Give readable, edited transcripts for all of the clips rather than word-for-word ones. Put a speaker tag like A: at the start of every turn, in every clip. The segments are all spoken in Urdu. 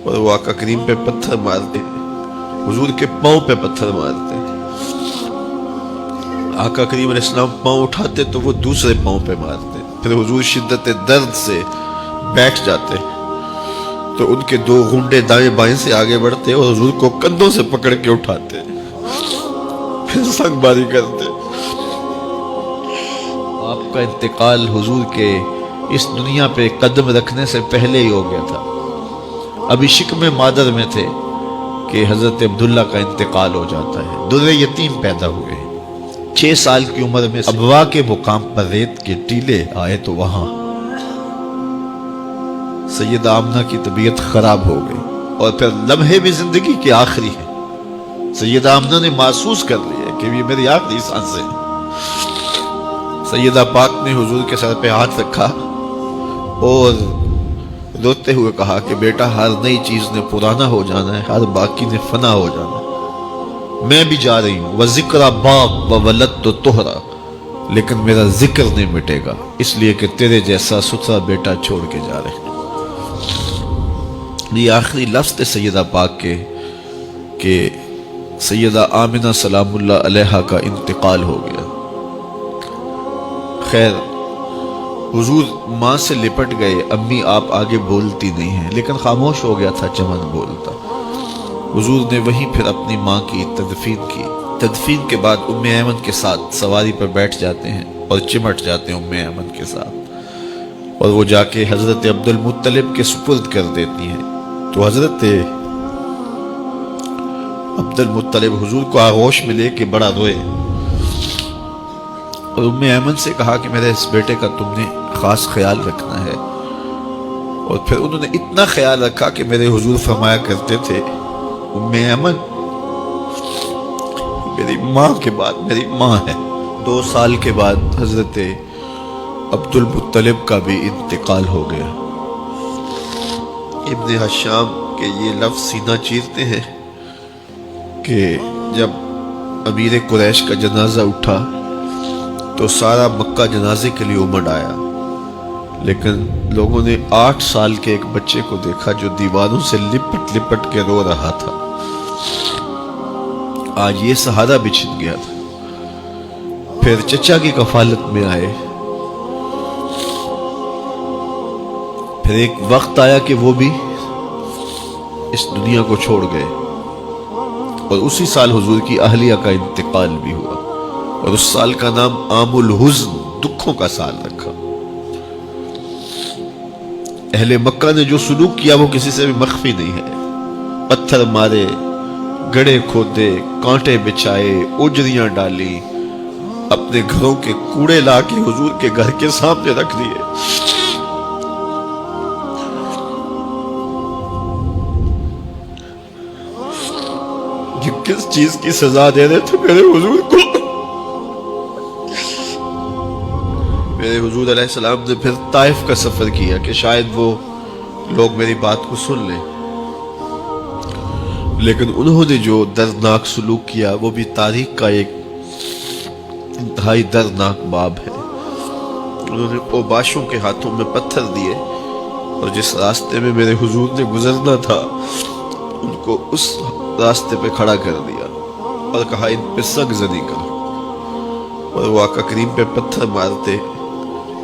A: اور وہ آقا کریم پہ پتھر مارتے، حضور کے پاؤں پہ پتھر مارتے۔ آقا کریم علیہ السلام پاؤں اٹھاتے تو وہ دوسرے پاؤں پہ مارتے، پھر حضور شدت درد سے بیٹھ جاتے تو ان کے دو گھنڈے دائیں بائیں سے آگے بڑھتے اور حضور کو کندھوں سے پکڑ کے اٹھاتے، پھر سنگ باری کرتے۔ آپ کا انتقال حضور کے اس دنیا پہ قدم رکھنے سے پہلے ہی ہو گیا تھا۔ ابھی شکم مادر میں تھے کہ حضرت عبداللہ کا انتقال ہو جاتا ہے۔ در یتیم پیدا ہوئے، 6 سال کی عمر میں ابوا کے مقام پر ریت کے ٹیلے آئے تو وہاں سیدہ آمنہ کی طبیعت خراب ہو گئی، اور پھر لمحے بھی زندگی کے آخری ہیں۔ سیدہ آمنہ نے محسوس کر لیا کہ یہ میری آخری سانسیں ہیں۔ سیدہ پاک نے حضور کے سر پہ ہاتھ رکھا اور روتے ہوئے کہا کہ بیٹا، ہر نئی چیز نے پرانا ہو جانا ہے، ہر باقی نے فنا ہو جانا ہے۔ میں بھی جا رہی ہوں، وَذِكْرَ بَاق وَوَلَدْتُ طُهْرًا، لیکن میرا ذکر نہیں مٹے گا، اس لیے کہ تیرے جیسا ستھرا بیٹا چھوڑ کے جا رہے ہیں۔ یہ آخری لفظ تھے سیدہ پاک کے کہ سیدہ آمنہ سلام اللہ علیہا کا انتقال ہو گیا۔ خیر، حضور ماں سے لپٹ گئے، امی آپ آگے بولتی نہیں ہیں، لیکن خاموش ہو گیا تھا چمن بولتا۔ حضور نے وہیں پھر اپنی ماں کی تدفین کی۔ تدفین کے بعد ام ایمن کے ساتھ سواری پر بیٹھ جاتے ہیں اور چمٹ جاتے ہیں ام ایمن کے ساتھ، اور وہ جا کے حضرت عبد المطلب کے سپرد کر دیتی ہیں۔ تو حضرت عبد المطلب حضور کو آغوش میں لے کے بڑا روئے، اور ام ایمن سے کہا کہ میرے اس بیٹے کا تم نے خاص خیال رکھنا ہے۔ اور پھر انہوں نے اتنا خیال رکھا کہ میرے حضور فرمایا کرتے تھے، ام ایمن میری ماں کے بعد میری ماں ہے۔ 2 سال کے بعد حضرت عبد المطلب کا بھی انتقال ہو گیا۔ ابن حشام کے یہ لفظ سینہ چیرتے ہیں کہ جب امیر قریش کا جنازہ اٹھا تو سارا مکہ جنازے کے لیے امڑ آیا، لیکن لوگوں نے 8 سال کے ایک بچے کو دیکھا جو دیواروں سے لپٹ لپٹ کے رو رہا تھا۔ آج یہ سہارا بچھن گیا تھا۔ پھر چچا کی کفالت میں آئے، پھر ایک وقت آیا کہ وہ بھی اس دنیا کو چھوڑ گئے، اور اسی سال حضور کی اہلیہ کا انتقال بھی ہوا، اور اس سال کا نام عام الحزن، دکھوں کا سال رکھا۔ اہل مکہ نے جو سلوک کیا وہ کسی سے بھی مخفی نہیں ہے۔ پتھر مارے، گڑھے کھودے، کانٹے بچھائے، اجریاں ڈالی، اپنے گھروں کے کوڑے لا کے حضور کے گھر کے سامنے رکھ دیے۔ یہ کس چیز کی سزا دے رہے تھے میرے حضور کو؟ میرے حضور علیہ السلام نے پھر طائف کا سفر کیا کہ شاید وہ لوگ میری بات کو سن لیں، لیکن انہوں نے جو دردناک سلوک کیا وہ بھی تاریخ کا ایک انتہائی دردناک باب ہے۔ انہوں نے اوباشوں کے ہاتھوں میں پتھر دیے، اور جس راستے میں میرے حضور نے گزرنا تھا ان کو اس راستے پہ کھڑا کر دیا اور کہا ان پہ سنگ زنی کرو، اور وہ آقا کریم پہ پتھر مارتے،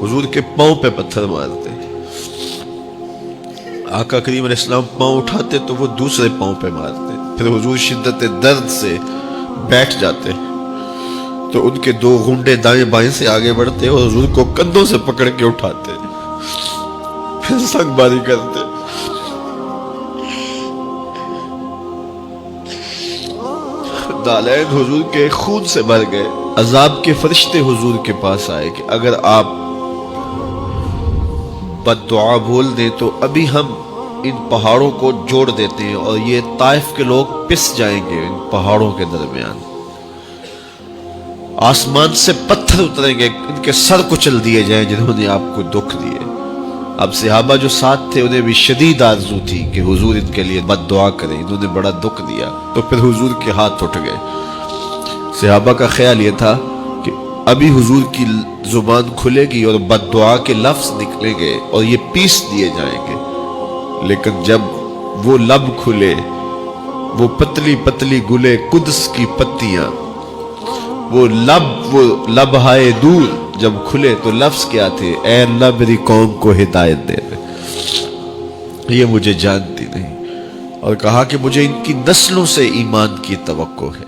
A: حضور کے پاؤں پہ پتھر مارتے۔ آقا کریم علیہ السلام پاؤں اٹھاتے تو وہ دوسرے پاؤں پہ مارتے، پھر حضور شدت درد سے بیٹھ جاتے تو ان کے دو گھنڈے دائیں بائیں سے آگے بڑھتے اور حضور کو کندھوں سے پکڑ کے اٹھاتے، پھر سنگ باری کرتے۔ نالین حضور کے خون سے بھر گئے۔ عذاب کے فرشتے حضور کے پاس آئے کہ اگر آپ بد دعا بول دیں تو ابھی ہم ان پہاڑوں کو جوڑ دیتے ہیں اور یہ طائف کے لوگ پس جائیں گے ان پہاڑوں کے درمیان، آسمان سے پتھر اتریں گے، ان کے سر کچل دیے جائیں جنہوں نے آپ کو دکھ دیے۔ اب صحابہ جو ساتھ تھے انہیں بھی شدید آرزو تھی کہ حضور ان کے لیے بد دعا کریں، انہوں نے بڑا دکھ دیا، تو پھر حضور کے ہاتھ اٹھ گئے۔ صحابہ کا خیال یہ تھا کہ ابھی حضور کی زبان کھلے گی اور بد دعا کے لفظ نکلیں گے اور یہ پیس دیے جائیں گے، لیکن جب وہ لب کھلے، وہ پتلی پتلی گلے قدس کی پتیاں، وہ لب ہائے دور جب کھلے تو لفظ کیا تھے؟ اے اللہ میری قوم کو ہدایت دے دے، یہ مجھے جانتی نہیں، اور کہا کہ مجھے ان کی نسلوں سے ایمان کی توقع ہے۔